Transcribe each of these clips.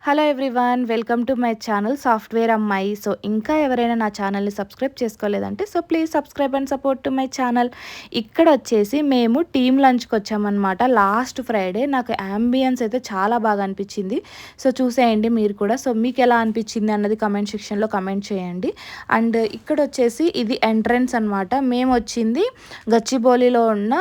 Hello everyone, welcome to my channel software అమ్మాయి. So ఇంకా ఎవరైనా నా ఛానల్ని సబ్స్క్రైబ్ చేసుకోలేదంటే so please subscribe and support to my channel. ఇక్కడ వచ్చేసి మేము టీమ్ లంచ్కి వచ్చామన్నమాట. లాస్ట్ ఫ్రైడే నాకు యాంబియన్స్ అయితే చాలా బాగా అనిపించింది. సో చూసేయండి మీరు కూడా. సో మీకు ఎలా అనిపించింది అన్నది కమెంట్ సెక్షన్లో కమెంట్ చేయండి. అండ్ ఇక్కడ వచ్చేసి ఇది ఎంట్రన్స్ అనమాట. మేము వచ్చింది గచ్చిబౌలిలో ఉన్న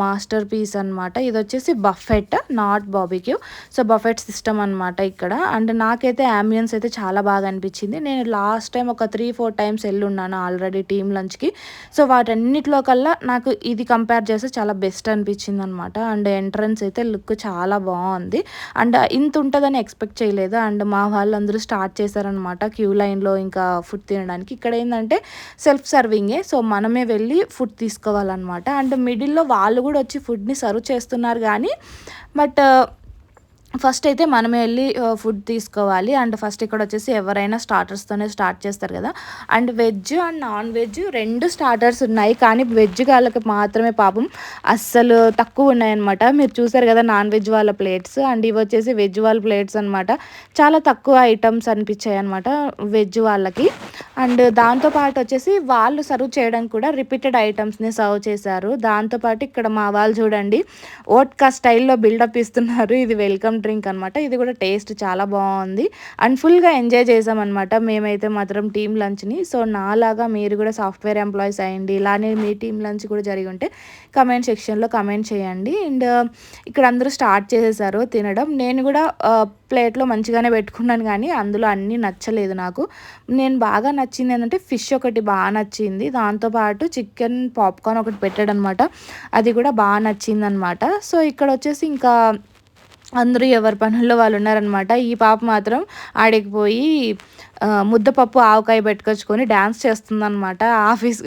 మాస్టర్ పీస్ అనమాట. ఇది వచ్చేసి buffet, not barbecue. So buffet system అనమాట ఇక్కడ. అండ్ నాకైతే అంబియన్స్ అయితే చాలా బాగా అనిపించింది. నేను లాస్ట్ టైం ఒక 3-4 టైమ్స్ వెళ్ళున్నాను ఆల్రెడీ టీమ్ లంచ్కి. సో వాటన్నిటిలో కల్లా నాకు ఇది కంపేర్ చేస్తే చాలా బెస్ట్ అనిపించింది అనమాట. అండ్ ఎంట్రన్స్ అయితే లుక్ చాలా బాగుంది. అండ్ ఇంత ఉంటుందని ఎక్స్పెక్ట్ చేయలేదు. అండ్ మా వాళ్ళందరూ స్టార్ట్ చేశారనమాట క్యూ లైన్లో ఇంకా ఫుడ్ తినడానికి. ఇక్కడ ఏంటంటే సెల్ఫ్ సర్వింగే, సో మనమే వెళ్ళి ఫుడ్ తీసుకోవాలన్నమాట. అండ్ మిడిల్లో వాళ్ళు కూడా వచ్చి ఫుడ్ని సర్వ్ చేస్తున్నారు కానీ బట్ ఫస్ట్ అయితే మనమే వెళ్ళి ఫుడ్ తీసుకోవాలి. అండ్ ఫస్ట్ ఇక్కడ వచ్చేసి ఎవరైనా స్టార్టర్స్తోనే స్టార్ట్ చేస్తారు కదా. And veg and non veg రెండు స్టార్టర్స్ ఉన్నాయి, కానీ వెజ్ వాళ్ళకి మాత్రమే పాపం అస్సలు తక్కువ ఉన్నాయన్నమాట. మీరు చూసారు కదా నాన్ వెజ్ వాళ్ళ ప్లేట్స్, అండ్ ఇవి వచ్చేసి వెజ్ వాళ్ళ ప్లేట్స్ అనమాట. చాలా తక్కువ ఐటమ్స్ అనిపించాయి అనమాట వెజ్ వాళ్ళకి. అండ్ దాంతోపాటు వచ్చేసి వాళ్ళు సర్వ్ చేయడానికి కూడా రిపీటెడ్ ఐటమ్స్ని సర్వ్ చేశారు. దాంతోపాటు ఇక్కడ మా వాళ్ళు చూడండి ఓట్కా స్టైల్లో బిల్డప్ ఇస్తున్నారు. ఇది వెల్కమ్ డ్రింక్ అనమాట. ఇది కూడా టేస్ట్ చాలా బాగుంది. అండ్ ఫుల్గా ఎంజాయ్ చేసామన్నమాట మేమైతే మాత్రం టీమ్ లంచ్ని. సో నాలాగా మీరు కూడా సాఫ్ట్వేర్ ఎంప్లాయీస్ అయ్యండి, ఇలానే మీ టీమ్ లంచ్ కూడా జరిగి ఉంటే కమెంట్ సెక్షన్లో కమెంట్ చేయండి. అండ్ ఇక్కడ అందరూ స్టార్ట్ చేసేసారు తినడం. నేను కూడా ప్లేట్లో మంచిగానే పెట్టుకున్నాను, కానీ అందులో అన్నీ నచ్చలేదు నాకు. నేను బాగా నచ్చింది ఏంటంటే ఫిష్ ఒకటి బాగా నచ్చింది, దాంతోపాటు చికెన్ పాప్కార్న్ ఒకటి పెట్టాడు అనమాట. అది కూడా బాగా నచ్చింది అనమాట. సో ఇక్కడ వచ్చేసి ఇంకా అందరూ ఎవరి పనుల్లో వాళ్ళు ఉన్నారనమాట. ఈ పాప మాత్రం ఆడికిపోయి ముద్దపప్పు ఆవకాయ పెట్టుకొచ్చుకొని డ్యాన్స్ చేస్తుందనమాట. ఆఫీస్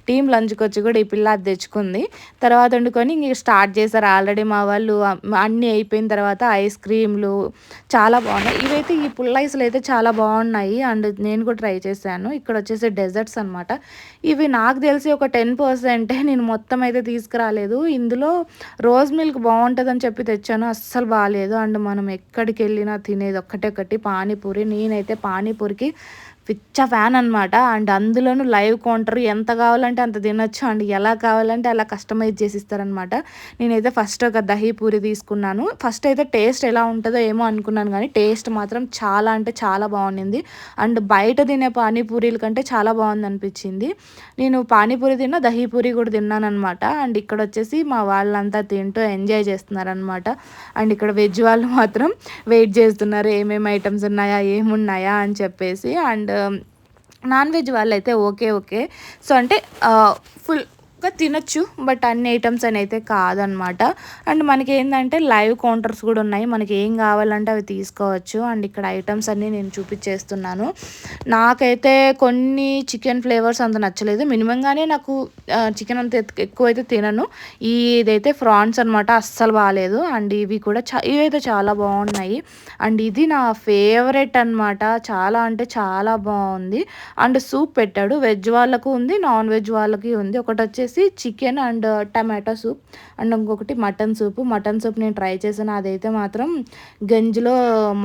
టీం లంచ్కి వచ్చి కూడా ఈ పిల్ల అది తెచ్చుకుంది. తర్వాత వండుకొని ఇంక స్టార్ట్ చేశారు ఆల్రెడీ మా వాళ్ళు. అన్నీ అయిపోయిన తర్వాత ఐస్ క్రీమ్లు చాలా బాగున్నాయి. ఇవైతే ఈ పుల్ల ఐస్లు అయితే చాలా బాగున్నాయి. అండ్ నేను కూడా ట్రై చేశాను. ఇక్కడ వచ్చేసి డెజర్ట్స్ అనమాట. ఇవి నాకు తెలిసి ఒక 10%, నేను మొత్తం అయితే తీసుకురాలేదు. ఇందులో రోజ్ మిల్క్ బాగుంటుందని చెప్పి తెచ్చాను, అస్సలు బాగాలేదు. అండ్ మనం ఎక్కడికి వెళ్ళినా తినేది ఒక్కటి పానీపూరి. నేనైతే పానీపూరికి పిచ్చ ఫ్యాన్ అనమాట. అండ్ అందులోనూ లైవ్ కౌంటర్, ఎంత కావాలంటే అంత తినొచ్చు. అండ్ ఎలా కావాలంటే అలా కస్టమైజ్ చేసి ఇస్తారనమాట. నేనైతే ఫస్ట్ ఒక దహీ పూరి తీసుకున్నాను. ఫస్ట్ అయితే టేస్ట్ ఎలా ఉంటుందో ఏమో అనుకున్నాను, కానీ టేస్ట్ మాత్రం చాలా అంటే చాలా బాగుంది. అండ్ బయట తినే పానీపూరీల కంటే చాలా బాగుంది అనిపించింది. నేను పానీపూరి తిన్నా, దహీ పూరి కూడా తిన్నాను అనమాట. అండ్ ఇక్కడ వచ్చేసి మా వాళ్ళంతా తింటూ ఎంజాయ్ చేస్తున్నారనమాట. అండ్ ఇక్కడ వెజ్ వాళ్ళు మాత్రం వెయిట్ చేస్తున్నారు ఏమేమి ఐటమ్స్ ఉన్నాయా ఏమున్నాయా అని చెప్పేసి. అండ్ నాన్ వెజ్ వాళ్ళైతే ఓకే. సో అంటే ఫుల్గా తినొచ్చు, బట్ అన్ని ఐటమ్స్ అని అయితే కాదనమాట. అండ్ మనకి ఏంటంటే లైవ్ కౌంటర్స్ కూడా ఉన్నాయి, మనకి ఏం కావాలంటే అవి తీసుకోవచ్చు. అండ్ ఇక్కడ ఐటమ్స్ అన్నీ నేను చూపించేస్తున్నాను. నాకైతే కొన్ని చికెన్ ఫ్లేవర్స్ అంత నచ్చలేదు. మినిమంగానే నాకు చికెన్ అంత ఎక్కువ అయితే తినను. ఇదైతే ఫ్రాన్స్ అనమాట, అస్సలు బాగాలేదు. అండ్ ఇవి కూడా ఇవైతే చాలా బాగున్నాయి. అండ్ ఇది నా ఫేవరెట్ అనమాట. చాలా అంటే చాలా బాగుంది. అండ్ సూప్ పెట్టాడు, వెజ్ వాళ్ళకు ఉంది, నాన్ వెజ్ వాళ్ళకి ఉంది. ఒకటి వచ్చేసి chicken and tomato soup, and ఇంకొకటి మటన్ సూప్ నేను ట్రై చేశాను. అదైతే మాత్రం గంజిలో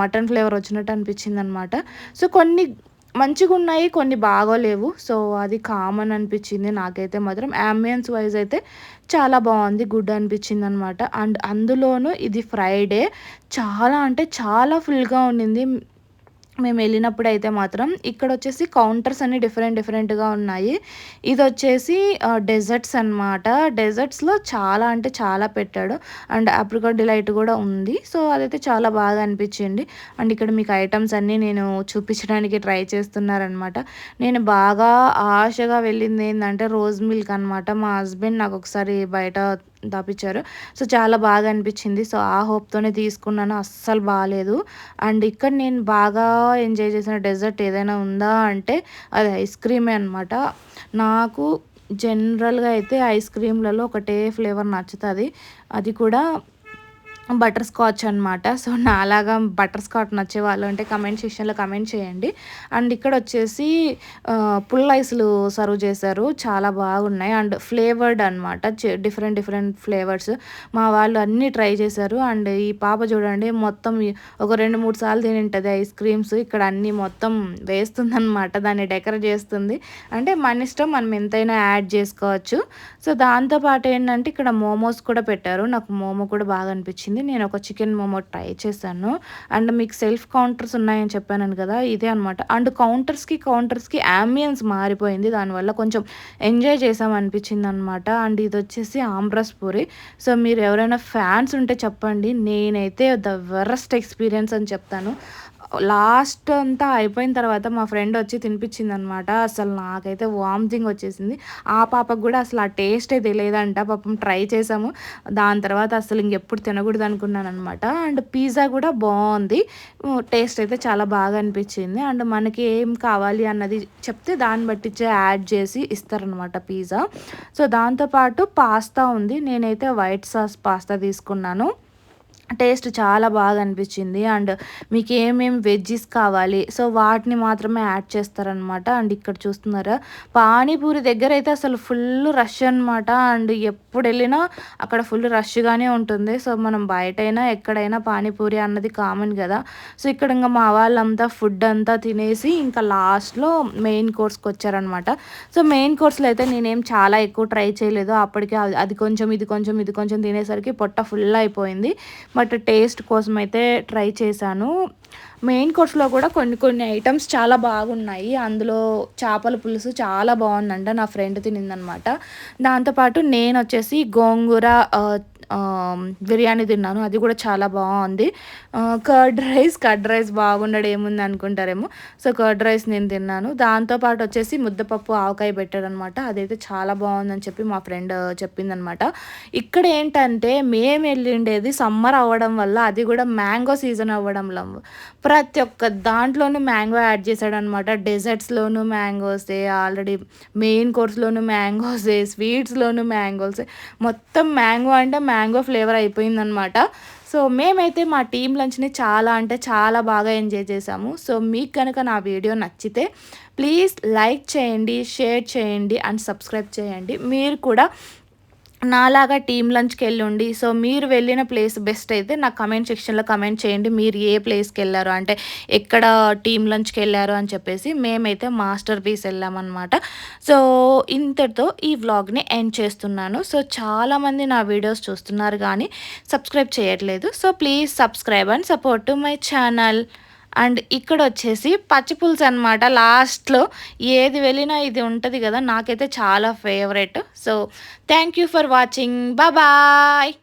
మటన్ ఫ్లేవర్ వచ్చినట్టు అనిపించింది అనమాట. సో కొన్ని మంచిగా ఉన్నాయి, కొన్ని బాగోలేవు. సో అది కామన్ అనిపించింది నాకైతే మాత్రం. అంబియన్స్ వైజ్ అయితే చాలా బాగుంది, గుడ్ అనిపించింది అనమాట. అండ్ అందులోనూ ఇది ఫ్రైడే, చాలా అంటే చాలా ఫుల్గా ఉండింది మేము వెళ్ళినప్పుడు అయితే మాత్రం. ఇక్కడ వచ్చేసి కౌంటర్స్ అన్ని డిఫరెంట్గా ఉన్నాయి. ఇది వచ్చేసి డెజర్ట్స్ అనమాట. డెజర్ట్స్లో చాలా అంటే చాలా పెట్టాడు. అండ్ ఆప్రికాట్ డిలైట్ కూడా ఉంది. సో అదైతే చాలా బాగా అనిపించింది. అండ్ ఇక్కడ మీకు ఐటమ్స్ అన్నీ నేను చూపించడానికి ట్రై చేస్తున్నారనమాట. నేను బాగా ఆశగా వెళ్ళింది ఏంటంటే రోజ్ మిల్క్ అనమాట. మా హస్బెండ్ నాకు ఒకసారి బయట దాపించారు. సో చాలా బాగా అనిపించింది. సో ఆ హోప్తోనే తీసుకున్నాను, అస్సలు బాగాలేదు. అండ్ ఇక్కడ నేను బాగా ఎంజాయ్ చేసిన డెజర్ట్ ఏదైనా ఉందా అంటే అది ఐస్ క్రీమే అనమాట. నాకు జనరల్గా అయితే ఐస్ క్రీమ్లలో ఒకటే ఫ్లేవర్ నచ్చుతుంది, అది కూడా బటర్ స్కాచ్ అనమాట. సో, నాలాగా బటర్ స్కాచ్ నచ్చేవాళ్ళు ఉంటే కామెంట్ సెక్షన్‌లో కామెంట్ చేయండి. అండ్ ఇక్కడొచ్చేసి పుల్ల ఐస్‌లు సర్వ్ చేశారు. చాలా బాగున్నాయి. అండ్ ఫ్లేవర్డ్ అనమాట. Different different flavours. మా వాళ్ళు అన్నీ ట్రై చేశారు. అండ్ ఈ పాప చూడండి మొత్తం ఒక 2, 3 సార్లు తినుంటది ఐస్ క్రీమ్స్. ఇక్కడ అన్నీ మొత్తం వేస్తుందనమాట. దాన్ని డెకరేట్ చేస్తుంది. అంటే మన ఇష్టం, మనం ఎంతైనా యాడ్ చేసుకోవచ్చు. సో, దాంతో పాటు ఏంటంటే ఇక్కడ మోమోస్ కూడా పెట్టారు. నాకు మోమో కూడా బాగా అనిపించింది. నేను ఒక చికెన్ మోమో ట్రై చేశాను. అండ్ మీకు సెల్ఫ్ కౌంటర్స్ ఉన్నాయని చెప్పాను కదా! ఇదే అనమాట. అండ్ కౌంటర్స్‌కి యాంబియన్స్ మారిపోయింది. దానివల్ల కొంచెం enjoy చేశామనిపించిందనమాట. And ఇదొచ్చేసి amras puri. So, మీరు ఎవరైనా ఫ్యాన్స్ ఉంటే చెప్పండి. నేనైతే ద వరస్ట్ ఎక్స్‌పీరియన్స్ అని చెప్తాను. లాస్ట్ అంతా అయిపోయిన తర్వాత మా ఫ్రెండ్ వచ్చి తినిపించిందనమాట. అసలు నాకైతే వామిటింగ్ వచ్చేసింది. ఆ పాపకు కూడా అసలు ఆ టేస్టే తెలియదంట. పాపం ట్రై చేసాము. దాని తర్వాత అసలు ఇంకెప్పుడు తినకూడదు అనుకున్నాననమాట. అండ్ పిజ్జా కూడా బాగుంది. టేస్ట్ అయితే చాలా బాగా అనిపించింది. అండ్ మనకి ఏం కావాలి అన్నది చెప్తే దాన్ని బట్టించే యాడ్ చేసి ఇస్తారనమాట పిజ్జా. సో, దాంతోపాటు పాస్తా ఉంది. నేనైతే వైట్ సాస్ పాస్తా తీసుకున్నాను. టేస్ట్ చాలా బాగా అనిపించింది. అండ్ మీకు ఏమేమి వెజ్జీస్ కావాలి, సో వాటిని మాత్రమే యాడ్ చేస్తారనమాట. అండ్ ఇక్కడ చూస్తున్నారా, పానీపూరి దగ్గర అయితే అసలు ఫుల్ రష్ అనమాట. అండ్ ఎప్పుడు వెళ్ళినా అక్కడ ఫుల్ రష్గానే ఉంటుంది. సో మనం బయటైనా ఎక్కడైనా పానీపూరి అన్నది కామన్ కదా. సో ఇక్కడ ఇంకా మా వాళ్ళంతా ఫుడ్ అంతా తినేసి ఇంకా లాస్ట్లో మెయిన్ కోర్స్కి వచ్చారనమాట. సో మెయిన్ కోర్స్లో అయితే నేనేం చాలా ఎక్కువ ట్రై చేయలేదు. అప్పటికే అది కొంచెం ఇది కొంచెం ఇది కొంచెం తినేసరికి పొట్ట ఫుల్ అయిపోయింది. బట్ టేస్ట్ కోసం అయితే ట్రై చేశాను. మెయిన్ కోర్స్‌లో కూడా కొన్ని కొన్ని ఐటమ్స్ చాలా బాగున్నాయి. అందులో చేపల పులుసు చాలా బాగుందంట. నా ఫ్రెండ్ తినిందనమాట. దాంతోపాటు నేనొచ్చేసి గోంగూర బిర్యానీ తిన్నాను. అది కూడా చాలా బాగుంది. కర్డ్ రైస్ బాగుండడు ఏముంది అనుకుంటారేమో. సో కర్డ్ రైస్ నేను తిన్నాను. దాంతోపాటు వచ్చేసి ముద్దపప్పు ఆవకాయ పెట్టాడనమాట. అదైతే చాలా బాగుందని చెప్పి మా ఫ్రెండ్ చెప్పిందనమాట. ఇక్కడ ఏంటంటే మేము వెళ్ళిండేది సమ్మర్ అవ్వడం వల్ల, అది కూడా మ్యాంగో సీజన్ అవ్వడంలో ప్రతి ఒక్క దాంట్లోనూ మ్యాంగో యాడ్ చేశాడనమాట. డెజర్ట్స్‌లోనూ మ్యాంగోసే, ఆల్రెడీ మెయిన్ కోర్స్‌లోనూ మ్యాంగోసే, స్వీట్స్‌లోనూ మ్యాంగోసే. మొత్తం మ్యాంగో అంటే మ్యాంగో ఫ్లేవర్ అయిపోయిందనమాట. సో మేమైతే మా టీమ్ లంచ్‌ని చాలా అంటే చాలా బాగా ఎంజాయ్ చేశాము. సో మీకు కనుక నా వీడియో నచ్చితే ప్లీజ్ లైక్ చేయండి, షేర్ చేయండి అండ్ సబ్స్క్రైబ్ చేయండి. మీరు కూడా నాలాగా టీమ్ లంచ్‌కి వెళ్ళుండి, సో మీరు వెళ్ళిన ప్లేస్ బెస్ట్ అయితే నాకు కామెంట్ సెక్షన్‌లో కామెంట్ చేయండి. మీరు ఏ ప్లేస్‌కి వెళ్ళారు, అంటే ఎక్కడ టీమ్ లంచ్‌కి వెళ్ళారు అని చెప్పేసి. మేమైతే మాస్టర్ పీస్ వెళ్ళామన్నమాట. సో ఇంతటితో ఈ వ్లాగ్‌ని ఎండ్ చేస్తున్నాను. సో చాలామంది నా వీడియోస్ చూస్తున్నారు కానీ సబ్స్క్రైబ్ చేయట్లేదు. So please subscribe and support to my channel. And ఇక్కడ వచ్చేసి పచ్చిపులుసు అనమాట. లాస్ట్లో ఏది వెళ్ళినా ఇది ఉంటుంది కదా, నాకైతే చాలా favourite. So thank you for watching. Bye.